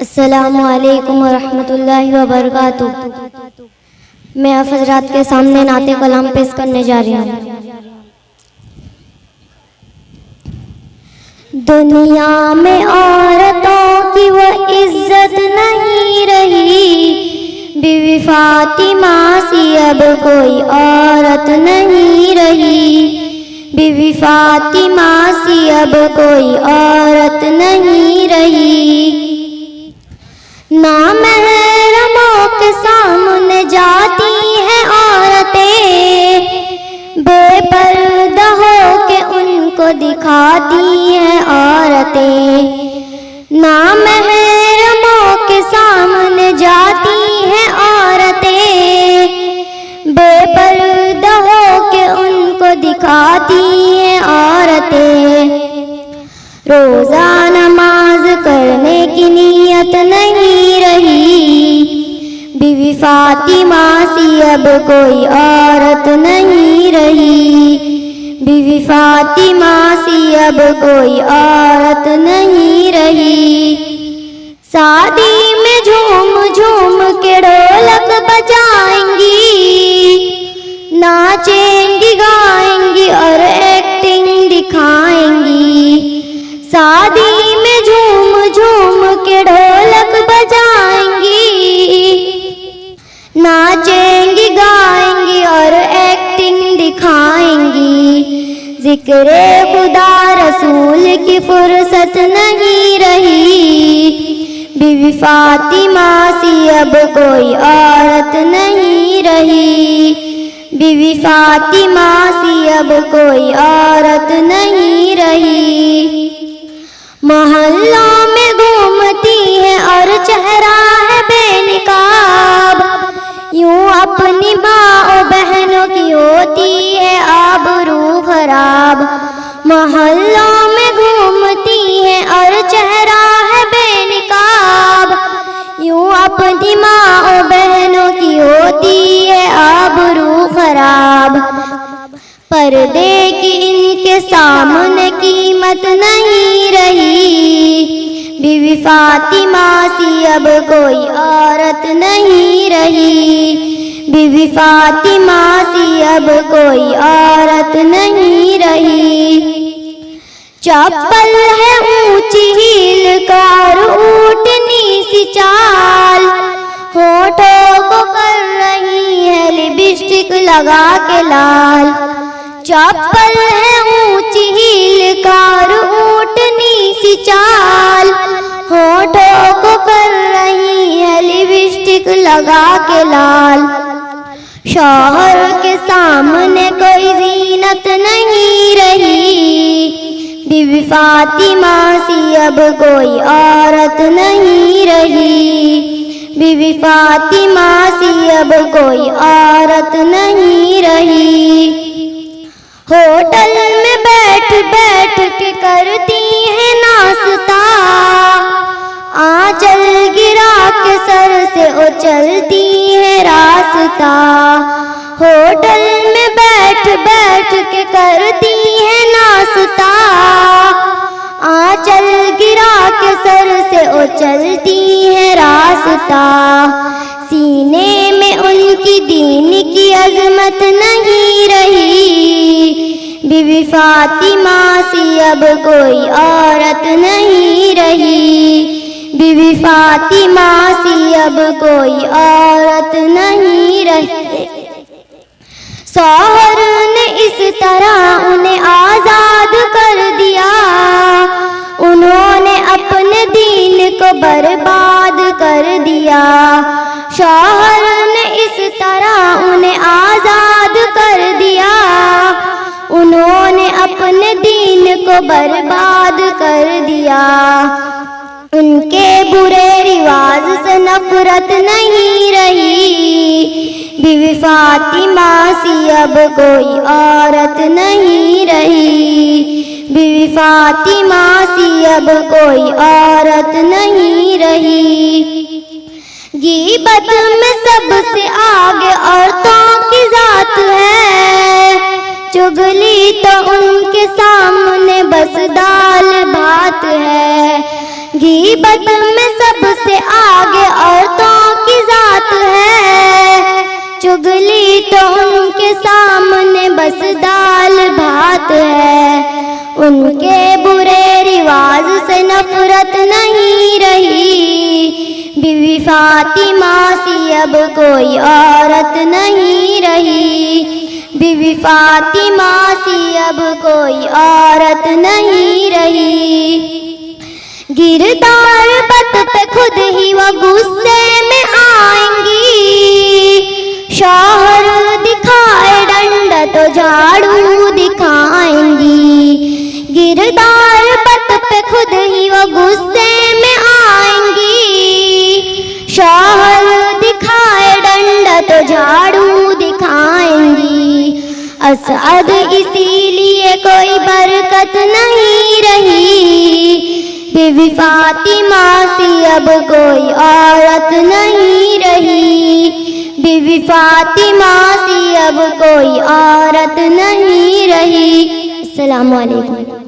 السلام علیکم ورحمۃ اللہ وبرکاتہ۔ میں آپ حضرات کے سامنے نعت کلام پیش کرنے جا رہی ہوں۔ دنیا میں عورتوں کی وہ عزت نہیں رہی، بی بی فاطمہ سی اب کوئی عورت نہیں رہی، بی بی فاطمہ سی اب کوئی عورت نہیں رہی۔ نامحرموں کے سامنے جاتی ہیں عورتیں، بے پردہ ہو کے ان کو دکھاتی ہیں عورتیں، نامحرموں کے سامنے جاتی ہیں عورتیں، بے پردہ ہو کے ان کو دکھاتی ہیں عورتیں۔ روزہ نماز کرنے کی نیت نہیں رہی، بی بی فاطمہ سی اب کوئی عورت نہیں رہی، بی بی فاطمہ سی اب کوئی عورت نہیں رہی۔ شادی میں جھوم جھوم کے ڈھولک بجائیں گی، ناچیں گی گائیں گی اور ایکٹنگ دکھائیں گی۔ شادی میں جھوم جھوم کے ڈھولک بجائیں گی، ناچیں گی گائیں گی اور ایکٹنگ دکھائیں گی۔ ذکر خدا رسول کی فرصت نہیں رہی، بی بی فاطمہ سی اب کوئی عورت نہیں رہی، بی بی فاطمہ سی اب کوئی عورت نہیں رہی۔ محلوں میں گھومتی ہے اور چہرہ ہے بے نقاب، یوں اپنی ماں بہنوں کی ہوتی ہے آبرو خراب۔ محلوں میں گھومتی ہے اور چہرہ ہے بے نقاب، یوں اپنی ماں بہنوں کی ہوتی ہے آبرو خراب۔ پردے کی ان کے سامنے قیمت نہیں رہی، بی بی فاطمہ سی اب کوئی عورت نہیں رہی، بی بی فاطمہ سی اب کوئی عورت نہیں رہی۔ چپل ہے اونچی ہیل کار اونٹنی سی چال، ہونٹوں کو کر رہی ہے لپسٹک لگا کے لال۔ چپل ہے اونچی ہیل کار اونٹنی سی چال، ہونٹوں کو کر رہی ہے لپسٹک لگا کے لال۔ شوہر کے سامنے کوئی زینت نہیں رہی، بی بی فاطمہ سی اب کوئی عورت نہیں رہی، بی بی فاطمہ سی اب کوئی عورت نہیں رہی۔ ہوٹل میں بیٹھ بیٹھ کے کرتی ہے ناشتہ، آنچل گرا کے سر سے اچلتی ہے راستہ۔ ہوٹل میں بیٹھ بیٹھ کے کرتی ہے ناشتہ، آنچل گرا کے سر سے اچلتی ہے راستہ۔ سینے میں ان کی دین کی عظمت نہیں رہی، بی بی فاطمہ سی اب کوئی عورت نہیں رہی، بی بی فاطمہ سی اب کوئی عورت نہیں رہی۔ شوہر نے اس طرح انہیں آزاد کر دیا، انہوں نے اپنے دین کو برباد کر دیا۔ شوہر نے اس طرح انہیں آزاد کر دیا، انہوں نے اپنے دین کو برباد کر دیا۔ ان کے برے رواج سے نفرت نہیں رہی، بی بی فاطمہ سی اب کوئی عورت نہیں رہی، بی بی فاطمہ سی اب کوئی عورت نہیں رہی۔ غیبت میں سب سے آگے عورتوں کی ذات ہے، چغلی تو ان کے سامنے بس دال بھات ہے۔ غیبت میں سب سے تو ان کے سامنے بس دال بھات ہے، ان کے برے رواج سے نفرت نہیں رہی، بی بی فاطمہ سی اب کوئی عورت نہیں رہی، بی بی فاطمہ سی اب کوئی عورت نہیں رہی۔ گردار بت پہ خود ہی وہ غصے میں آئیں گی، شوہر دکھائے ڈنڈا تو جھاڑو دکھائیں گی، گردار بت پہ خود ہی وہ غصے میں آئیں گی، شوہر دکھائے ڈنڈا تو جھاڑو دکھائیں گی۔ اسعد اسی لیے کوئی برکت نہیں رہی، بی بی فاطمہ سی اب کوئی عورت نہیں رہی، بی بی فاطمہ سی اب کوئی عورت نہیں رہی۔ السلام علیکم۔